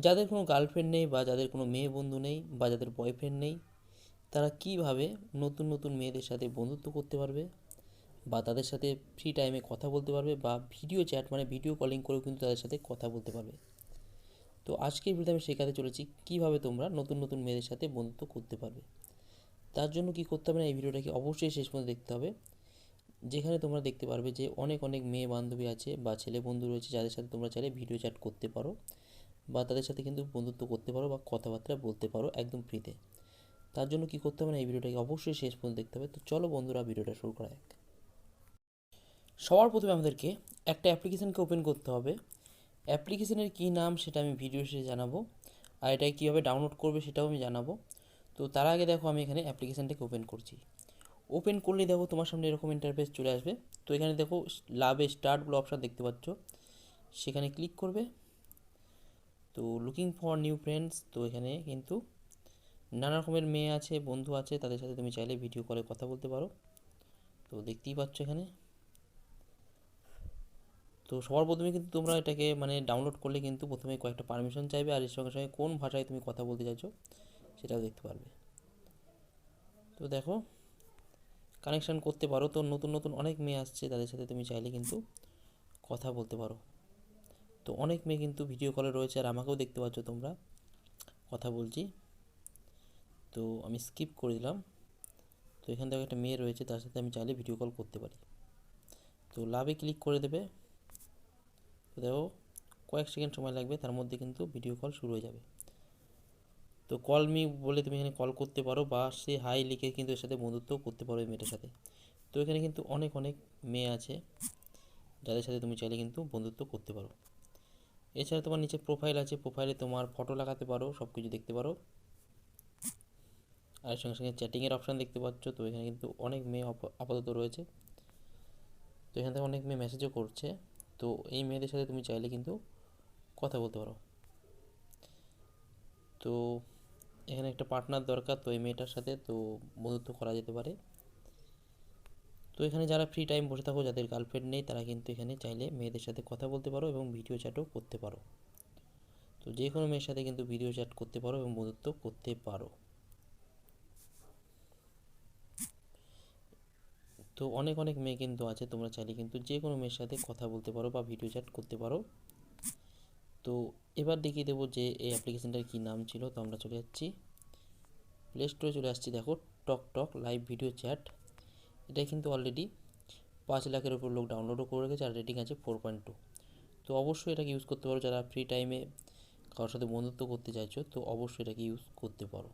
যাদের কোনো গার্লফ্রেন্ড নেই বা যাদের কোনো মেয়ে বন্ধু নেই বা যাদের বয়ফ্রেন্ড নেই, তারা কীভাবে নতুন নতুন মেয়েদের সাথে বন্ধুত্ব করতে পারবে বা তাদের সাথে ফ্রি টাইমে কথা বলতে পারবে বা ভিডিও চ্যাট মানে ভিডিও কলিং করেও কিন্তু তাদের সাথে কথা বলতে পারবে। তো আজকের ভিডিওতে আমি শেখাতে চলেছি কীভাবে তোমরা নতুন নতুন মেয়েদের সাথে বন্ধুত্ব করতে পারবে। তার জন্য কী করতে হবে না, এই ভিডিওটাকে অবশ্যই শেষ পর্যন্ত দেখতে হবে, যেখানে তোমরা দেখতে পারবে যে অনেক অনেক মেয়ে বান্ধবী আছে বা ছেলে বন্ধু রয়েছে যাদের সাথে তোমরা চাইলে ভিডিও চ্যাট করতে পারো বা তাদের সাথে কিন্তু বন্ধুত্ব করতে পারো বা কথাবার্তা বলতে পারো একদম ফ্রিতে। তার জন্য কী করতে হবে না, এই ভিডিওটাকে অবশ্যই শেষ পর্যন্ত দেখতে হবে। তো চলো বন্ধুরা, ভিডিওটা শুরু করা যাক। সবার প্রথমে আমাদেরকে একটা অ্যাপ্লিকেশানকে ওপেন করতে হবে। অ্যাপ্লিকেশানের কী নাম সেটা আমি ভিডিও শেষে জানাবো, আর এটাকে কীভাবে ডাউনলোড করবে সেটাও আমি জানাবো। তো তার আগে দেখো, আমি এখানে অ্যাপ্লিকেশানটাকে ওপেন করছি। ওপেন করলেই দেখো তোমার সামনে এরকম ইন্টারফেস চলে আসবে। তো এখানে দেখো লাভে স্টার্ট বলে অপশান দেখতে পাচ্ছ, সেখানে ক্লিক করবে। তো লুকিং ফর নিউ ফ্রেন্ডস, তো এখানে কিন্তু নানা রকমের মেয়ে আছে, বন্ধু আছে, তাদের সাথে তুমি চাইলে ভিডিও কলে কথা বলতে পারো। তো দেখতেই পাচ্ছ এখানে। তো সবার প্রথমে কিন্তু তোমরা এটাকে মানে ডাউনলোড করলে কিন্তু প্রথমে কয়েকটা পারমিশন চাইবে, আর এর সঙ্গে সঙ্গে কোন ভাষায় তুমি কথা বলতে চাইছো সেটাও দেখতে পারবে। তো দেখো, কানেকশান করতে পারো। তো নতুন নতুন অনেক মেয়ে আসছে, তাদের সাথে তুমি চাইলে কিন্তু কথা বলতে পারো। তো অনেক মেয়ে কিন্তু ভিডিও কলে রয়েছে, আর আমাকেও দেখতে পাচ্ছ তোমরা কথা বলছি। তো আমি স্কিপ করে দিলাম। তো এখান থেকে একটা মেয়ে রয়েছে, তার সাথে আমি চাইলে ভিডিও কল করতে পারি। তো লাভে ক্লিক করে দেবে। তো দেখো কয়েক সেকেন্ড সময় লাগবে, তার মধ্যে কিন্তু ভিডিও কল শুরু হয়ে যাবে। তো কল মি বলে তুমি এখানে কল করতে পারো বা সে হাই লিখে কিন্তু এর সাথে বন্ধুত্ব করতে পারো এই মেয়েটার সাথে। তো এখানে কিন্তু অনেক অনেক মেয়ে আছে যাদের সাথে তুমি চাইলে কিন্তু বন্ধুত্ব করতে পারো। এছাড়া তোমার নিচে প্রোফাইল আছে, প্রোফাইলে তোমার ফটো লাগাতে পারো, সব কিছু দেখতে পারো। আর এর সঙ্গে সঙ্গে চ্যাটিংয়ের অপশান দেখতে পাচ্ছ। তো এখানে কিন্তু অনেক মেয়ে আপাতত রয়েছে। তো এখান থেকে অনেক মেয়ে মেসেজও করছে। তো এই মেয়েদের সাথে তুমি চাইলে কিন্তু কথা বলতে পারো। তো এখানে একটা পার্টনার দরকার, তো এই মেয়েটার সাথে তো বন্ধুত্ব করা যেতে পারে। তো এখানে যারা ফ্রি টাইম বসে থাকো, যাদের গার্লফ্রেন্ড নেই, তারা কিন্তু এখানে চাইলে মেয়েদের সাথে কথা বলতে পারো এবং ভিডিও চ্যাটও করতে পারো। তো যে কোনো মেয়ের সাথে কিন্তু ভিডিও চ্যাট করতে পারো এবং বন্ধুত্ব করতে পারো। তো অনেক অনেক মেয়ে কিন্তু আছে, তোমরা চাইলে কিন্তু যে কোনো মেয়ের সাথে কথা বলতে পারো বা ভিডিও চ্যাট করতে পারো। তো এবার দেখিয়ে দেবো যে এই অ্যাপ্লিকেশানটার কী নাম ছিল। তো আমরা চলে যাচ্ছি প্লে স্টোরে, চলে আসছি। দেখো টক লাইভ ভিডিও চ্যাট, এটা কিন্তু অলরেডি 5 লাখের উপর লোক ডাউনলোডও করে রেখেছে, আর রেটিং আছে 4.2। তো অবশ্যই এটাকে ইউজ করতে পারো, যারা ফ্রি টাইমে কারোর সাথে বন্ধুত্ব করতে চাইছো তো অবশ্যই এটাকে ইউজ করতে পারো।